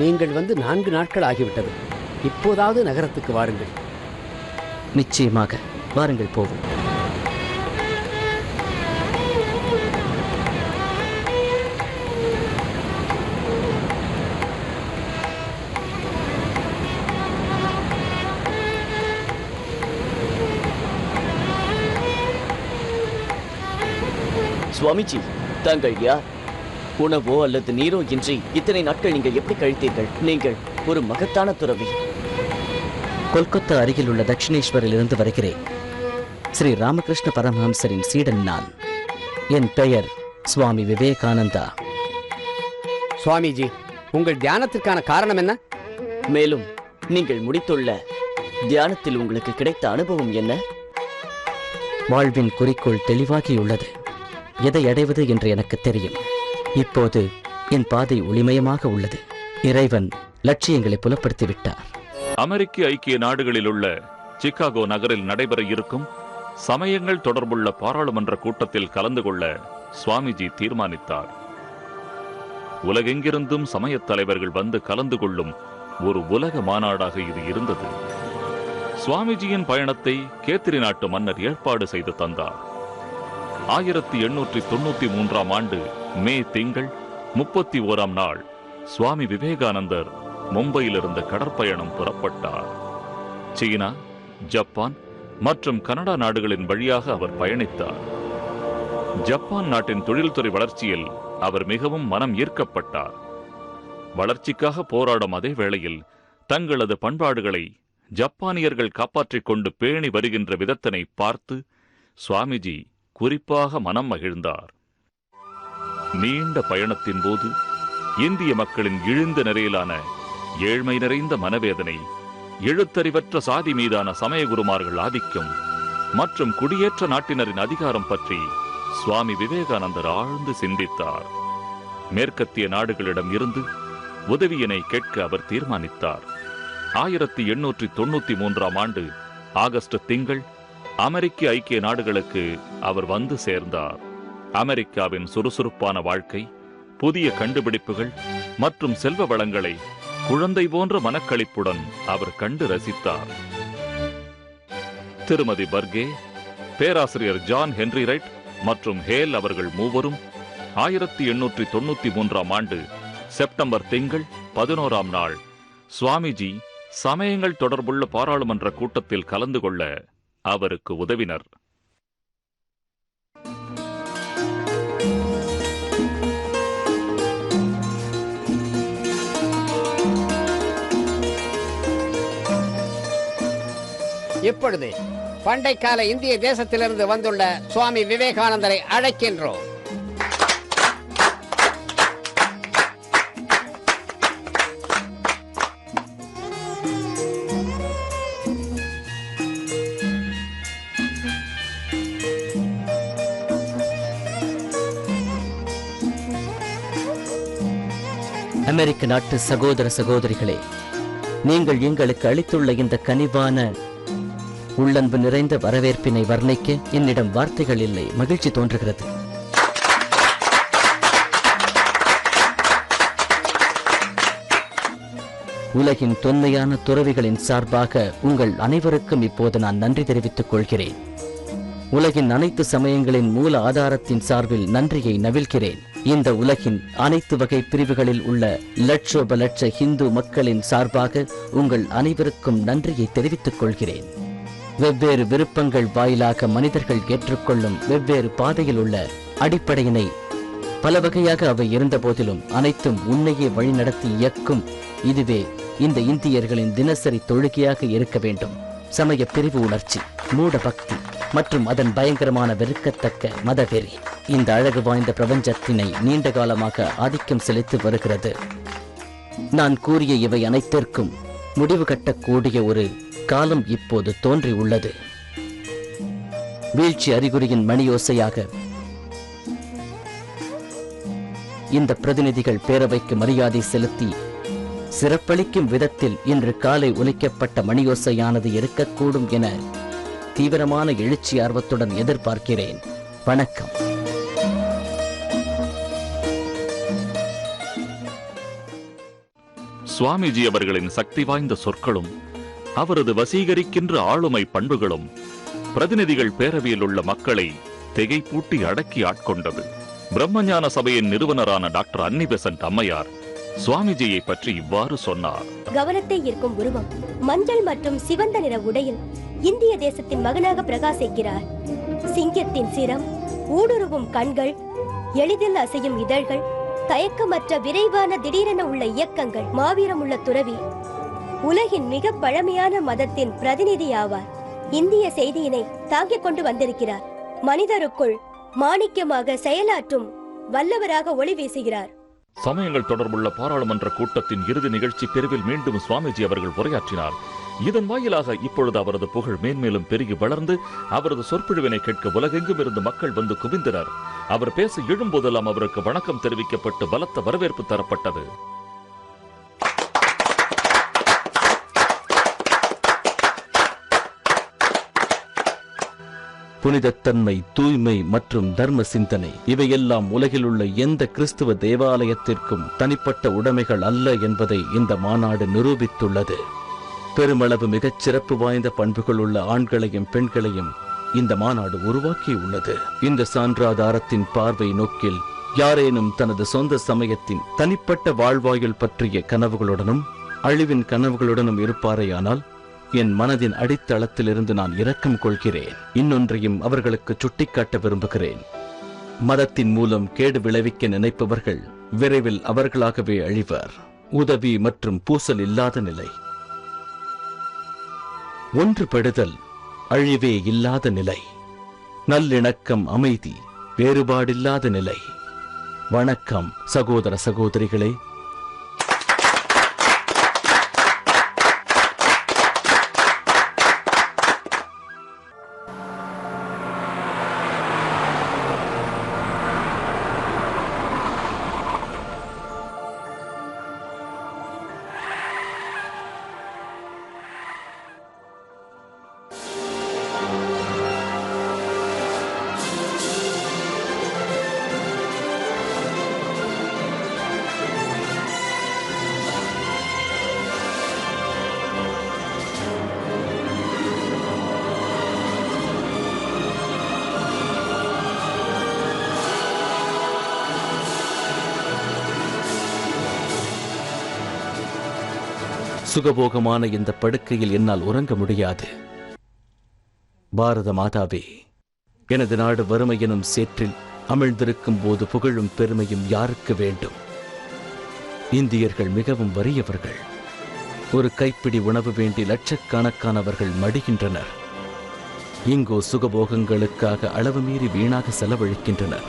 நீங்கள் வந்து 4 நாட்கள் ஆகிவிட்டது. இப்போதாவது நகரத்துக்கு வாருங்கள். நிச்சயமாக வாருங்கள், போவோம். சுவாமிஜி, தாங்கள் யார்? உணவோ அல்லது நீரோ இன்றி இத்தனை நாட்கள் நீங்கள் எப்படி கழித்தீர்கள்? நீங்கள் ஒரு மகத்தான துறவி. கொல்கத்தா அருகில் உள்ள தட்சிணேஸ்வரில் இருந்து வருகிறேன். ஸ்ரீ ராமகிருஷ்ண பரமஹம்சரின் சீடன் நான். என் பெயர் சுவாமி விவேகானந்தா. சுவாமிஜி, உங்கள் தியானத்திற்கான காரணம் என்ன? மேலும் நீங்கள் முடித்துள்ள தியானத்தில் உங்களுக்கு கிடைத்த அனுபவம் என்ன? வாழ்வின் குறிக்கோள் தெளிவாகியுள்ளது. எதை அடைவது என்று எனக்கு தெரியும். இப்போது என் பாதை ஒளிமயமாக உள்ளது. இறைவன் லட்சியங்களை புலப்படுத்திவிட்டார். அமெரிக்க ஐக்கிய நாடுகளில் உள்ள சிகாகோ நகரில் நடைபெற இருக்கும் சமயங்கள் தொடர்புள்ள பாராளுமன்ற கூட்டத்தில் கலந்து கொள்ள சுவாமிஜி தீர்மானித்தார். உலகெங்கிருந்தும் சமயத் தலைவர்கள் வந்து கலந்து கொள்ளும் ஒரு உலக மாநாடாக இது இருந்தது. சுவாமிஜியின் பயணத்தை கேத்திரி நாட்டு மன்னர் ஏற்பாடு செய்து தந்தார். 1893 ஆண்டு மே திங்கள் 31 நாள் சுவாமி விவேகானந்தர் மும்பையிலிருந்து கடற்பயணம் புறப்பட்டார். சீனா, ஜப்பான் மற்றும் கனடா நாடுகளின் வழியாக அவர் பயணித்தார். ஜப்பான் நாட்டின் தொழில்துறை வளர்ச்சியில் அவர் மிகவும் மனம் ஈர்க்கப்பட்டார். வளர்ச்சிக்காக போராடும் அதே வேளையில் தங்களது பண்பாடுகளை ஜப்பானியர்கள் காப்பாற்றிக் கொண்டு பேணி வருகின்ற விதத்தினை பார்த்து சுவாமிஜி குறிப்பாக மனம் மகிழ்ந்தார். நீண்ட பயணத்தின் போது இந்திய மக்களின் இழிந்த நிலையிலான ஏழ்மை நிறைந்த மனவேதனை, எழுத்தறிவற்ற சாதி மீதான சமயகுருமார்கள் ஆதிக்கம் மற்றும் குடியேற்ற நாட்டினரின் அதிகாரம் பற்றி சுவாமி விவேகானந்தர் ஆழ்ந்து சிந்தித்தார். மேற்கத்திய நாடுகளிடம் இருந்து உதவியினை கேட்க அவர் தீர்மானித்தார். 1893 ஆண்டு ஆகஸ்ட் திங்கள் அமெரிக்க ஐக்கிய நாடுகளுக்கு அவர் வந்து சேர்ந்தார். அமெரிக்காவின் சுறுசுறுப்பான வாழ்க்கை, புதிய கண்டுபிடிப்புகள் மற்றும் செல்வ வளங்களை குழந்தை போன்ற மனக்களிப்புடன் அவர் கண்டு ரசித்தார். திருமதி பர்கே, பேராசிரியர் ஜான் ஹென்றி ரைட் மற்றும் ஹேல் அவர்கள் மூவரும் 1893 ஆண்டு செப்டம்பர் திங்கள் 11 நாள் சுவாமிஜி சமயங்கள் தொடர்புள்ள பாராளுமன்ற கூட்டத்தில் கலந்து கொள்ள அவருக்கு உதவினர். இப்பொழுது பண்டை கால இந்திய தேசத்திலிருந்து வந்துள்ள சுவாமி விவேகானந்தரை அழைக்கின்றோம். அமெரிக்க நாட்டு சகோதர சகோதரிகளே, நீங்கள் எங்களுக்கு அளித்துள்ள இந்த கனிவான உள்ளன்பு நிறைந்த வரவேற்பினை வர்ணிக்க என்னிடம் வார்த்தைகள் இல்லை. மகிழ்ச்சி தோன்றுகிறது. உலகின் தொன்மையான துறவிகளின் சார்பாக உங்கள் அனைவருக்கும் இப்போது நான் நன்றி தெரிவித்துக் கொள்கிறேன். உலகின் அனைத்து சமயங்களின் மூல ஆதாரத்தின் சார்பில் நன்றியை நவில்கிறேன். இந்த உலகின் அனைத்து வகை பிரிவுகளில் உள்ள லட்சோப லட்ச இந்து மக்களின் சார்பாக உங்கள் அனைவருக்கும் நன்றியை தெரிவித்துக் கொள்கிறேன். வெவ்வேறு விருப்பங்கள் வாயிலாக மனிதர்கள் ஏற்றுக்கொள்ளும் வெவ்வேறு பாதையில் உள்ள அடிப்படையினை பல வகையாக அவை இருந்த போதிலும் அனைத்தும் உன்னையே வழிநடத்தி இயக்கும் இதுவே இந்த இந்தியர்களின் தினசரி தொழுகையாக இருக்க வேண்டும். சமய பிரிவு உணர்ச்சி, மூட பக்தி மற்றும் அதன் பயங்கரமான வெறுக்கத்தக்க மதவெறி இந்த அழகு வாய்ந்த பிரபஞ்சத்தினை நீண்ட காலமாக ஆதிக்கம் செலுத்தி வருகிறது. நான் கூறிய இவை அனைத்திற்கும் முடிவு கட்டக்கூடிய ஒரு காலம் இப்போது தோன்றி உள்ளது. வீழ்ச்சி அறிகுறியின் மணியோசையாக இந்த பிரதிநிதிகள் பேரவைக்கு மரியாதை செலுத்தி சிறப்பளிக்கும் விதத்தில் இன்று காலை ஒலிக்கப்பட்ட மணியோசையானது இருக்கக்கூடும் என தீவிரமான எழுச்சி ஆர்வத்துடன் எதிர்பார்க்கிறேன். வணக்கம். சுவாமிஜி அவர்களின் சக்தி வாய்ந்த சொற்களும் அவரது வசீகரிக்கின்ற ஆளுமை பண்புகளும் பிரதிநிதிகள் பேரவையில் உள்ள மக்களை திகைப்பூட்டி அடக்கி ஆட்கொண்டது. பிரம்மஞான சபையின் நிறுவனரான டாக்டர் அன்னி பெசன்ட் அம்மையார் சுவாமிஜியை பற்றி இவ்வாறு சொன்னார். கவனத்தை ஈர்க்கும் உருவம், மஞ்சள் மற்றும் சிவந்த நிற உடையில் இந்திய தேசத்தின் மகனாக பிரகாசிக்கிறார். சிங்கத்தின் சிரம், ஊடுருவும் கண்கள், எளிதில் அசையும் இதழ்கள், தயக்கமற்ற விரைவான திடீரென உள்ள இயக்கங்கள், மாவீரமுள்ள துறவி உலகின் மிக பழமையான மதத்தின் பிரதிநிதி ஆவார். இந்திய செய்தியினை தாங்கிக் கொண்டு வந்திருக்கிறார். மனிதருக்குள் மாணிக்கமாக செயலாற்றும் வல்லவராக ஒளி வீசுகிறார். சமயங்கள் தொடர்புள்ள பாராளுமன்ற கூட்டத்தின் இறுதி நிகழ்ச்சி பிரிவில் மீண்டும் சுவாமிஜி அவர்கள் உரையாற்றினார். இதன் வாயிலாக இப்பொழுது அவரது புகழ் மேன்மேலும் பெருகி வளர்ந்து அவரது சொற்பொழிவினை கேட்க உலகெங்கும் இருந்து மக்கள் வந்து குவிந்தனர். அவர் பேச எழும்போதெல்லாம் அவருக்கு வணக்கம் தெரிவிக்கப்பட்டு பலத்த வரவேற்பு தரப்பட்டது. புனிதத்தன்மை, தூய்மை மற்றும் தர்ம சிந்தனை இவையெல்லாம் உலகில் உள்ள எந்த கிறிஸ்துவ தேவாலயத்திற்கும் தனிப்பட்ட உடைமைகள் அல்ல என்பதை இந்த மாநாடு நிரூபித்துள்ளது. பெருமளவு மிகச் சிறப்பு வாய்ந்த பண்புகள் உள்ள ஆண்களையும் பெண்களையும் இந்த மாநாடு உருவாக்கியுள்ளது. இந்த சான்றாதாரத்தின் பார்வை நோக்கில் யாரேனும் தனது சொந்த சமயத்தின் தனிப்பட்ட வாழ்வாயுள் பற்றிய கனவுகளுடனும் அழிவின் கனவுகளுடனும் இருப்பாரேயானால் என் மனதின் அடித்தளத்திலிருந்து நான் இரக்கம் கொள்கிறேன். இன்னொன்றையும் அவர்களுக்கு சுட்டிக்காட்ட விரும்புகிறேன். மதத்தின் மூலம் கேடு விளைவிக்க நினைப்பவர்கள் விரைவில் அவர்களாகவே அழிவர். உதவி மற்றும் பூசல் இல்லாத நிலை, ஒன்றுபடுதல், அழிவே இல்லாத நிலை, நல்லிணக்கம், அமைதி, வேறுபாடில்லாத நிலை. வணக்கம் சகோதர சகோதரிகளே. சுகபோகமான இந்த படுக்கையில் என்னால் உறங்க முடியாது. பாரத மாதாவே, எனது நாடு வறுமை எனும் சேற்றில் அமிழ்ந்திருக்கும் போது புகழும் பெருமையும் யாருக்கு வேண்டும்? இந்தியர்கள் மிகவும் வறியவர்கள். ஒரு கைப்பிடி உணவு வேண்டி லட்சக்கணக்கானவர்கள் மடிகின்றனர். இங்கோ சுகபோகங்களுக்காக அளவு மீறி வீணாக செலவழிக்கின்றனர்.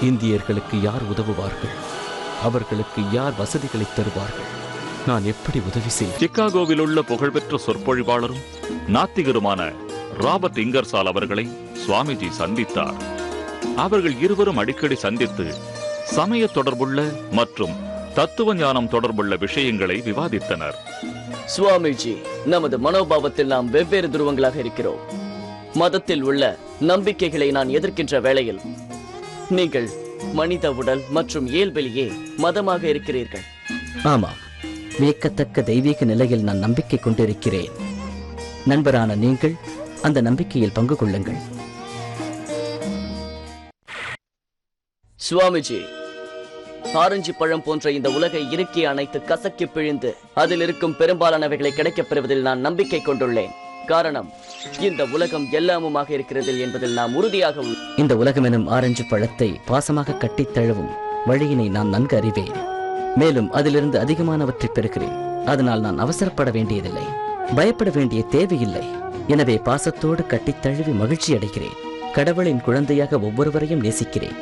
இந்தியர்களுக்கு யார் உதவுவார்கள்? அவர்களுக்கு யார் வசதிகளை தருவார்கள்? நான் எப்படி உதவி செய்ய? சிக்காகோவில் உள்ள புகழ்பெற்ற சொற்பொழிவாளரும் நாத்திகருமான ராபர்ட் இங்கர்சால் அவர்களை சுவாமிஜி சந்தித்தார். அவர்கள் இருவரும் அடிக்கடி சந்தித்து சமய தொடர்புள்ள மற்றும் தத்துவ ஞானம் தொடர்புள்ள விஷயங்களை விவாதித்தனர். சுவாமிஜி, நமது மனோபாவத்தில் நாம் வெவ்வேறு துருவங்களாக இருக்கிறோம். மதத்தில் உள்ள நம்பிக்கைகளை நான் எதிர்க்கின்ற வேளையில் நீங்கள் மனித உடல் மற்றும் இயல்பிலேயே மதமாக இருக்கிறீர்கள். ஆமாம், வியக்கத்தக்க தெய்வீக நிலையில் நான் நம்பிக்கை கொண்டிருக்கிறேன். நண்பரான நீங்கள் அந்த நம்பிக்கையில் பங்கு கொள்ளுங்கள். சுவாமிஜி, ஆரஞ்சு பழம் போன்ற இந்த உலகை இறுக்கி அணைத்து கசக்கி பிழிந்து அதில் இருக்கும் பெரும்பாலானவைகளை கிடைக்கப் பெறுவதில் நான் நம்பிக்கை கொண்டுள்ளேன். காரணம், இந்த உலகம் எல்லாமுமாக இருக்கிறது என்பதில் நாம் உறுதியாக உள்ளோம். இந்த உலகம் எனும் ஆரஞ்சு பழத்தை பாசமாக கட்டித் தழுவும் வழியினை நான் நன்கு அறிவேன். மேலும் அதிலிருந்து அதிகமானவற்றை பெறுகிறேன். அதனால் நான் அவசரப்பட வேண்டியதில்லை, பயப்பட வேண்டிய தேவையில்லை. எனவே பாசத்தோடு கட்டித் தழுவி மகிழ்ச்சி அடைகிறேன். கடவுளின் குழந்தையாக ஒவ்வொருவரையும் நேசிக்கிறேன்.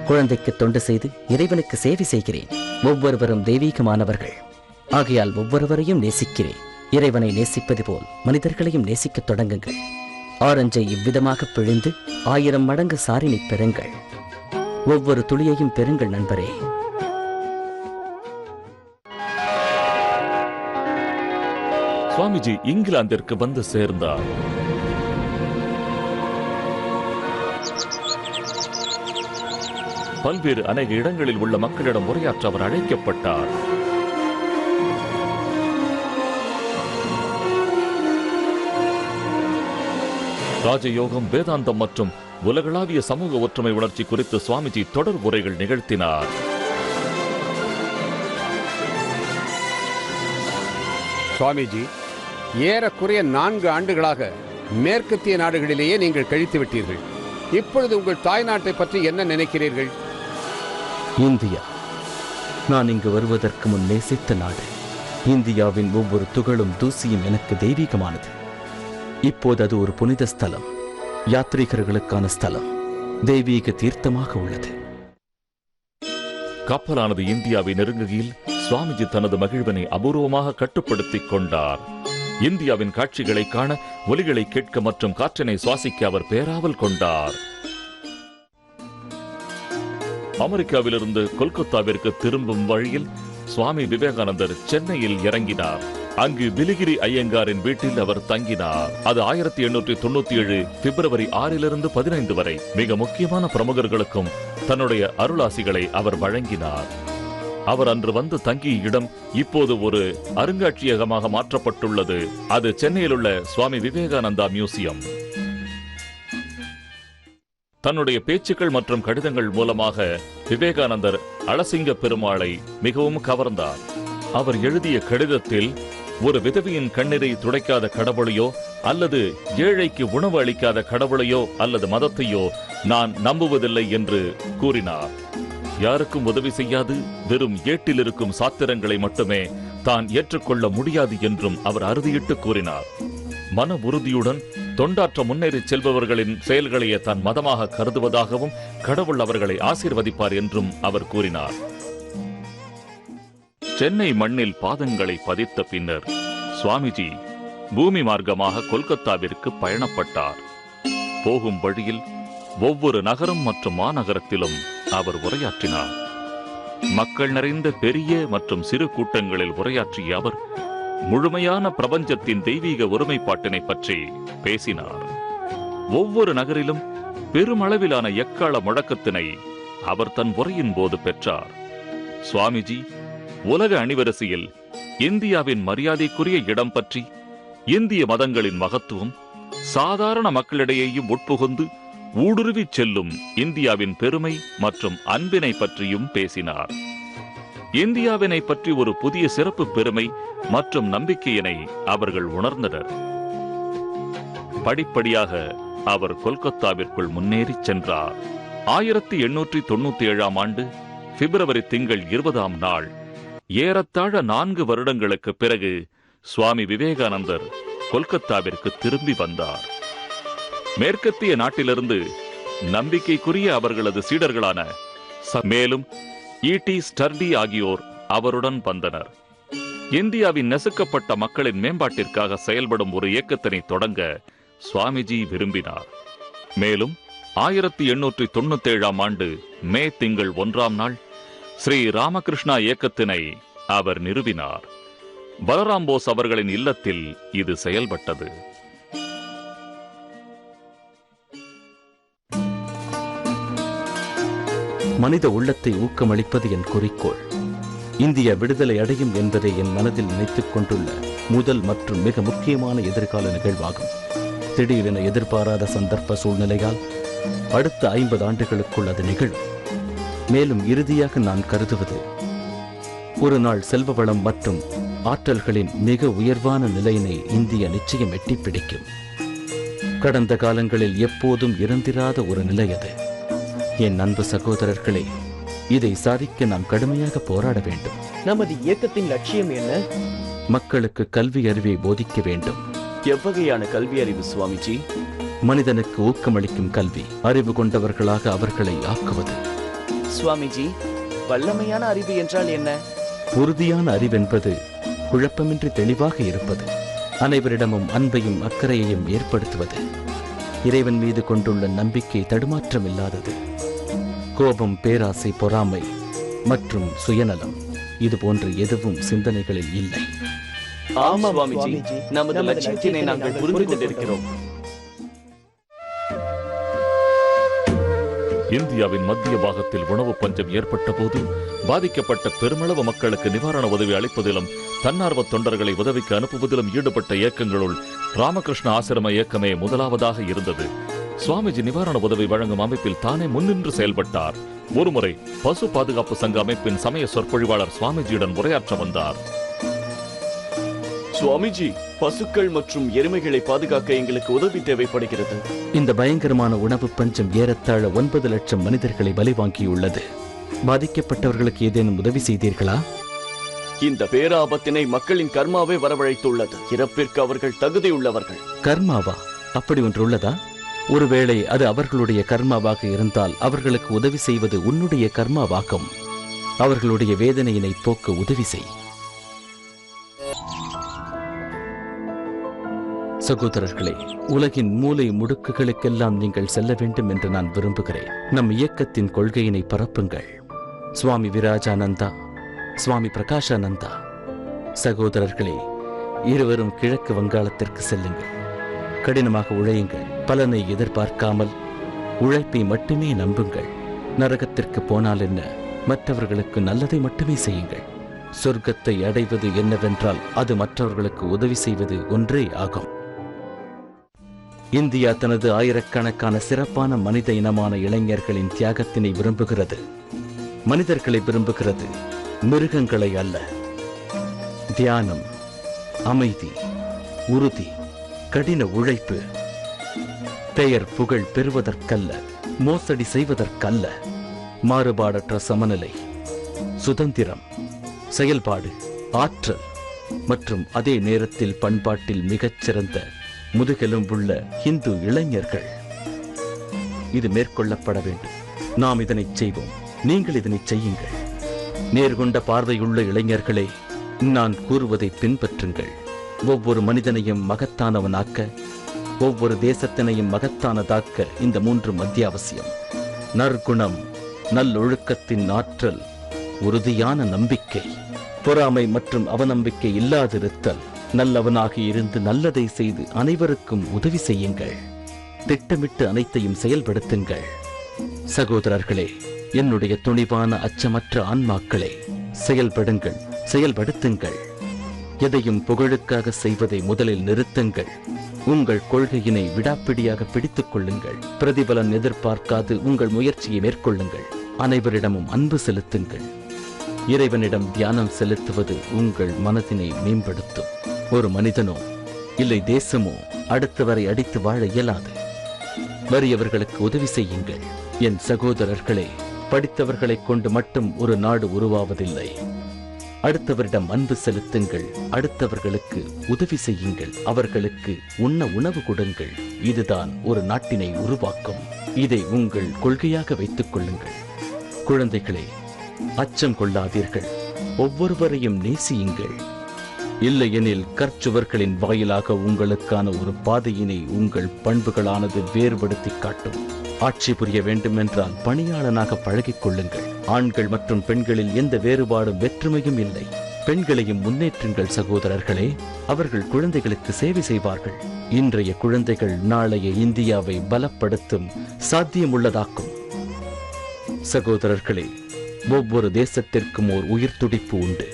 குழந்தைக்கு தொண்டு செய்து இறைவனுக்கு சேவை செய்கிறேன். ஒவ்வொருவரும் தெய்வீகமானவர்கள். ஆகையால் ஒவ்வொருவரையும் நேசிக்கிறேன். இறைவனை நேசிப்பது போல் மனிதர்களையும் நேசிக்கத் தொடங்குங்கள். ஆரஞ்சை இவ்விதமாக பிழிந்து 1000 மடங்கு சாரினை பெறுங்கள். ஒவ்வொரு துளியையும் பெறுங்கள் நண்பரே. சுவாமிஜி இங்கிலாந்திற்கு வந்து சேர்ந்தார். பல்வேறு அநேக இடங்களில் உள்ள மக்களிடம் உரையாற்ற அவர் அழைக்கப்பட்டார். ராஜயோகம், வேதாந்தம் மற்றும் உலகளாவிய சமூக ஒற்றுமை உணர்ச்சி குறித்து சுவாமிஜி தொடர் உரைகள் நிகழ்த்தினார். சுவாமிஜி, ஏறக்குறைய 4 ஆண்டுகளாக மேற்கத்திய நாடுகளிலேயே நீங்கள் கழித்து விட்டீர்கள். இப்பொழுது உங்கள் தாய்நாட்டை பற்றி என்ன நினைக்கிறீர்கள்? இந்தியா நான் இங்கு வருவதற்கு முன் நேசித்த நாடு. இந்தியாவின் ஒவ்வொரு துகளும் தூசியும் எனக்கு தெய்வீகமானது. இப்போது அது ஒரு புனித ஸ்தலம், யாத்ரீகர்களுக்கான ஸ்தலம், தெய்வீக தீர்த்தமாக உள்ளது. கப்பலானது இந்தியாவை நெருங்குகையில் சுவாமிஜி தனது மகிழ்வினை அபூர்வமாக கட்டுப்படுத்திக் கொண்டார். இந்தியாவின் காட்சிகளை காண, ஒலிகளை கேட்க மற்றும் காற்றினை சுவாசிக்க அவர் பேராவல் கொண்டார். அமெரிக்காவிலிருந்து கொல்கத்தாவிற்கு திரும்பும் வழியில் சுவாமி விவேகானந்தர் சென்னையில் இறங்கினார். அங்கு பிலிகிரி ஐயங்காரின் வீட்டில் அவர் தங்கினார். அது 1897 பிப்ரவரி 6 to 15 வரை மிக முக்கியமான பிரமுகர்களுக்கும் தன்னுடைய அருளாசிகளை அவர் வழங்கினார். அவர் அன்று வந்து தங்கிய இடம் இப்போது ஒரு அருங்காட்சியகமாக மாற்றப்பட்டுள்ளது. அது சென்னையில் உள்ள சுவாமி விவேகானந்தா மியூசியம். தன்னுடைய பேச்சுக்கள் மற்றும் கடிதங்கள் மூலமாக விவேகானந்தர் அலசிங்க பெருமாளை மிகவும் கவர்ந்தார். அவர் எழுதிய கடிதத்தில், ஒரு விதவையின் கண்ணீரை துடைக்காத கடவுளையோ அல்லது ஏழைக்கு உணவு அளிக்காத கடவுளையோ அல்லது மதத்தையோ நான் நம்புவதில்லை என்று கூறினார். யாருக்கும் உதவி செய்யாது வெறும் ஏட்டில் இருக்கும் சாத்திரங்களை மட்டுமே தான் ஏற்றுக்கொள்ள முடியாது என்றும் அவர் அறுதியிட்டு கூறினார். மன உறுதியுடன் தொண்டாற்ற முன்னேறி செல்பவர்களின் செயல்களையே தான் மதமாக கருதுவதாகவும் கடவுள் அவர்களை ஆசீர்வதிப்பார் என்றும் அவர் கூறினார். சென்னை மண்ணில் பாதங்களை பதித்த பின்னர் சுவாமிஜி பூமி மார்க்கமாக கொல்கத்தாவிற்கு பயணப்பட்டார். போகும் வழியில் ஒவ்வொரு நகரம் மற்றும் மாநகரத்திலும் அவர் உரையாற்றினார். மக்கள் நிறைந்த பெரிய மற்றும் சிறு கூட்டங்களில் உரையாற்றிய அவர் முழுமையான பிரபஞ்சத்தின் தெய்வீக ஒருமைப்பாட்டினை பற்றி பேசினார். ஒவ்வொரு நகரிலும் பெருமளவிலான எக்கால முழக்கத்தினை அவர் தன் உரையின் போது பெற்றார். சுவாமிஜி உலக அணிவரிசையில் இந்தியாவின் மரியாதைக்குரிய இடம் பற்றி, இந்திய மதங்களின் மகத்துவம், சாதாரண மக்களிடையேயும் உட்புகுந்து ஊடுருவி செல்லும் இந்தியாவின் பெருமை மற்றும் அன்பினை பற்றியும் பேசினார். இந்தியாவினை பற்றி ஒரு புதிய சிறப்பு பெருமை மற்றும் நம்பிக்கையினை அவர்கள் உணர்ந்தனர். படிப்படியாக அவர் கொல்கத்தாவிற்குள் முன்னேறி சென்றார். 1897 பிப்ரவரி திங்கள் 20 ஏறத்தாழ 4 வருடங்களுக்கு பிறகு சுவாமி விவேகானந்தர் கொல்கத்தாவிற்கு திரும்பி வந்தார். மேற்கத்திய நாட்டிலிருந்து நம்பிக்கைக்குரிய அவர்களது சீடர்களான மேலும் ஈடி ஸ்டர்டி ஆகியோர் அவருடன் வந்தனர். இந்தியாவின் நெசுக்கப்பட்ட மக்களின் மேம்பாட்டிற்காக செயல்படும் ஒரு இயக்கத்தினை தொடங்க சுவாமிஜி விரும்பினார். மேலும் 1897 மே திங்கள் 1 ஸ்ரீ ராமகிருஷ்ணா இயக்கத்தினை அவர் நிறுவினார். பலராம் போஸ் அவர்களின் இல்லத்தில் இது செயல்பட்டது. மனித உள்ளத்தை ஊக்கமளிப்பது என் குறிக்கோள். இந்தியா விடுதலை அடையும் என்பதை என் மனதில் நினைத்துக் கொண்டுள்ள முதல் மற்றும் மிக முக்கியமான எதிர்கால நிகழ்வாகும். திடீரென எதிர்பாராத சந்தர்ப்ப சூழ்நிலையால் அடுத்த 50 ஆண்டுகளுக்குள் அது நிகழும். மேலும் இறுதியாக நான் கருதுவது, ஒரு நாள் செல்வ வளம் மற்றும் ஆற்றல்களின் மிக உயர்வான நிலையினை இந்தியா நிச்சயம் எட்டி பிடிக்கும். கடந்த காலங்களில் எப்போதும் இருந்திராத ஒரு நிலை அது. என் அன்பு சகோதரர்களே, இதை சாதிக்க நாம் கடுமையாக போராட வேண்டும். நமது இயக்கத்தின் லட்சியம் என்ன? மக்களுக்கு கல்வி அறிவை போதிக்க வேண்டும். எவ்வகையான கல்வி அறிவு சுவாமிஜி? மனிதனுக்கு ஊக்கமளிக்கும் கல்வி, அறிவு கொண்டவர்களாக அவர்களை ஆக்குவது. சுவாமிஜி, வல்லமையான அறிவு என்றால் என்ன? உறுதியான அறிவென்பது குழப்பமின்றி தெளிவாக இருப்பது, அனைவரிடமும் அன்பையும் அக்கறையையும் ஏற்படுத்துவது, இறைவன் மீது கொண்டுள்ள நம்பிக்கை தடுமாற்றம் இல்லாதது, கோபம், பேராசை, பொறாமை மற்றும் சுயநலம் இது போன்ற எதுவும் சிந்தனைகளில் இல்லை. ஆமாம் சுவாமிஜி, நமது லட்சியத்தினை நாங்கள் புரிந்து கொண்டிருக்கிறோம். இந்தியாவின் மத்திய பாகத்தில் உணவு பஞ்சம் ஏற்பட்ட போது பாதிக்கப்பட்ட பெருமளவு மக்களுக்கு நிவாரண உதவி அளிப்பதிலும் தன்னார்வ தொண்டர்களை உதவிக்கு அனுப்புவதிலும் ஈடுபட்ட இயக்கங்களுள் ராமகிருஷ்ண ஆசிரம இயக்கமே முதலாவதாக இருந்தது. சுவாமிஜி நிவாரண உதவி வழங்கும் அமைப்பில் தானே முன்னின்று செயல்பட்டார். ஒருமுறை பசு பாதுகாப்பு சங்க அமைப்பின் சமய சொற்பொழிவாளர் சுவாமிஜியுடன் உரையாற்ற வந்தார். சுவாமிஜி, பசுக்கள் மற்றும் எருமைகளை பாதுகாக்க எங்களுக்கு உதவி தேவைப்படுகிறது. இந்த பயங்கரமான உணவு பஞ்சம் ஏறத்தாழ 9 லட்சம் மனிதர்களை பலி வாங்கியுள்ளது. பாதிக்கப்பட்டவர்களுக்கு ஏதேனும் உதவி செய்தீர்களா? இந்த பேராபத்தினை மக்களின் கர்மாவே வரவழைத்துள்ளது. இறப்பிற்கு அவர்கள் தகுதியுள்ளவர்கள். கர்மாவா? அப்படி ஒன்று உள்ளதா? ஒருவேளை அது அவர்களுடைய கர்மாவாக இருந்தால் அவர்களுக்கு உதவி செய்வது உன்னுடைய கர்மாவாகும். அவர்களுடைய வேதனையினை போக்க உதவி செய். சகோதரர்களே, உலகின் மூலை முடுக்குகளுக்கெல்லாம் நீங்கள் செல்ல வேண்டும் என்று நான் விரும்புகிறேன். நம் இயக்கத்தின் கொள்கையினை பரப்புங்கள். சுவாமி விராஜானந்தா, சுவாமி பிரகாஷானந்தா, சகோதரர்களே, இருவரும் கிழக்கு வங்காளத்திற்கு செல்லுங்கள். கடினமாக உழையுங்கள். பலனை எதிர்பார்க்காமல் உழைப்பை மட்டுமே நம்புங்கள். நரகத்திற்கு போனால் என்ன, மற்றவர்களுக்கு நல்லதை மட்டுமே செய்யுங்கள். சொர்க்கத்தை அடைவது என்னவென்றால் அது மற்றவர்களுக்கு உதவி செய்வது ஒன்றே ஆகும். இந்தியா தனது ஆயிரக்கணக்கான சிறப்பான மனித இனமான இளைஞர்களின் தியாகத்தினை விரும்புகிறது. மனிதர்களை விரும்புகிறது, மிருகங்களை அல்ல. தியானம், அமைதி, உறுதி, கடின உழைப்பு, பெயர் புகழ் பெறுவதற்கல்ல, மோசடி செய்வதற்கல்ல. மாறுபாடற்ற சமநிலை, சுதந்திரம், செயல்பாடு, ஆற்றல் மற்றும் அதே நேரத்தில் பண்பாட்டில் மிகச்சிறந்த முதுகெலும்புள்ள இந்து இளைஞர்கள். இது மேற்கொள்ளப்பட வேண்டும். நாம் இதனை செய்வோம். நீங்கள் இதனை செய்யுங்கள். நேர்கொண்ட பார்வையுள்ள இளைஞர்களே, நான் கூறுவதை பின்பற்றுங்கள். ஒவ்வொரு மனிதனையும் மகத்தானவனாக்க, ஒவ்வொரு தேசத்தினையும் மகத்தானதாக்க இந்த 3 அத்தியாவசியம். நற்குணம், நல்லொழுக்கத்தின் ஆற்றல், உறுதியான நம்பிக்கை, பொறாமை மற்றும் அவநம்பிக்கை இல்லாதிருத்தல். நல்லவனாக இருந்து நல்லதை செய்து அனைவருக்கும் உதவி செய்யுங்கள். திட்டமிட்டு அனைத்தையும் செயல்படுத்துங்கள். சகோதரர்களே, என்னுடைய துணிவான அச்சமற்ற ஆன்மாக்களே, செயல்படுங்கள், செயல்படுத்துங்கள். எதையும் புகழுக்காக செய்வதை முதலில் நிறுத்துங்கள். உங்கள் கொள்கையினை விடாப்பிடியாக பிடித்துக் கொள்ளுங்கள். பிரதிபலன் எதிர்பார்க்காது உங்கள் முயற்சியை மேற்கொள்ளுங்கள். அனைவரிடமும் அன்பு செலுத்துங்கள். இறைவனிடம் தியானம் செலுத்துவது உங்கள் மனதினை மேம்படுத்தும். ஒரு மனிதனோ இல்லை தேசமோ அடுத்தவரை அடித்து வாழ இயலாது. வறியவர்களுக்கு உதவி செய்யுங்கள். என் சகோதரர்களே, படித்தவர்களை கொண்டு மட்டும் ஒரு நாடு உருவாவதில்லை. அடுத்தவரிடம் அன்பு செலுத்துங்கள். அடுத்தவர்களுக்கு உதவி செய்யுங்கள். அவர்களுக்கு உண்ண உணவு கொடுங்கள். இதுதான் ஒரு நாட்டினை உருவாக்கும். இதை உங்கள் கொள்கையாக வைத்துக் கொள்ளுங்கள். குழந்தைகளே, அச்சம் கொள்ளாதீர்கள். ஒவ்வொருவரையும் நேசியுங்கள். இல்லையெனில் கற்சுவர்களின் வாயிலாக உங்களுக்கான ஒரு பாதையினை உங்கள் பண்புகளானது வேறுபடுத்தி காட்டும். ஆட்சி புரிய வேண்டுமென்றால் பணியாளனாக பழகிக் கொள்ளுங்கள். ஆண்கள் மற்றும் பெண்களில் எந்த வேறுபாடும் வேற்றுமையும் இல்லை. பெண்களையும் முன்னேற்றுங்கள் சகோதரர்களே. அவர்கள் குழந்தைகளுக்கு சேவை செய்வார்கள். இன்றைய குழந்தைகள் நாளைய இந்தியாவை பலப்படுத்தும், சாத்தியமுள்ளதாக்கும். சகோதரர்களே, ஒவ்வொரு தேசத்திற்கும் ஓர் உயிர் துடிப்பு உண்டு.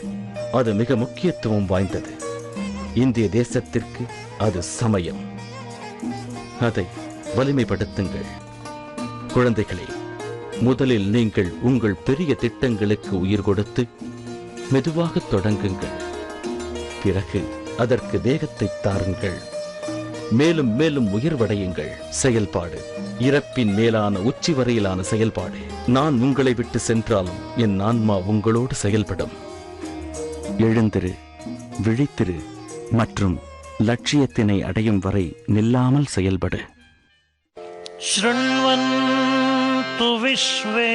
அது மிக முக்கியத்துவம் வாய்ந்தது. இந்திய தேசத்திற்கு அது சமயம். அதை வலிமைப்படுத்துங்கள். குழந்தைகளே, முதலில் நீங்கள் உங்கள் பெரிய திட்டங்களுக்கு உயிர் கொடுத்து மெதுவாக தொடங்குங்கள். பிறகு அதற்கு வேகத்தை தாருங்கள். மேலும் மேலும் உயர்வடையுங்கள். செயல்பாடு, இறப்பின் மேலான உச்சி வரையிலான செயல்பாடு. நான் உங்களை விட்டு சென்றாலும் என் ஆன்மா உங்களோடு செயல்படும். எழுந்திரு, விழித்திரு மற்றும் லட்சியத்தினை அடையும் வரை நில்லாமல் செயல்படு. शृण्वन्तु विश्वे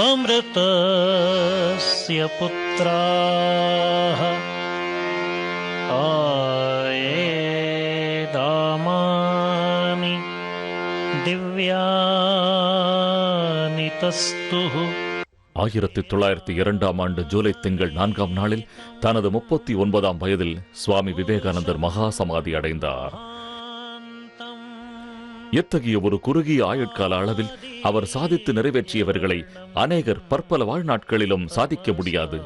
अमृतस्य पुत्राः आयेदामानि दिव्यानि तस्तुः. 1902 ஜூலை திங்கள் 4ஆம் நாளில் தனது 39ஆம் வயதில் சுவாமி விவேகானந்தர் மகா சமாதி அடைந்தார். எத்தகைய ஒரு குறுகிய ஆயுட்கால அளவில் அவர் சாதித்து நிறைவேற்றியவர்களை அநேகர் பற்பல வாழ்நாட்களிலும் சாதிக்க முடியாது.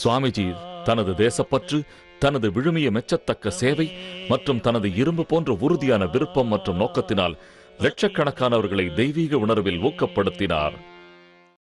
சுவாமிஜி தனது தேசப்பற்று, தனது விழுமிய மெச்சத்தக்க சேவை மற்றும் தனது இரும்பு போன்ற உறுதியான விருப்பம் மற்றும் நோக்கத்தினால் லட்சக்கணக்கானவர்களை தெய்வீக உணர்வில் ஊக்கப்படுத்தினார்.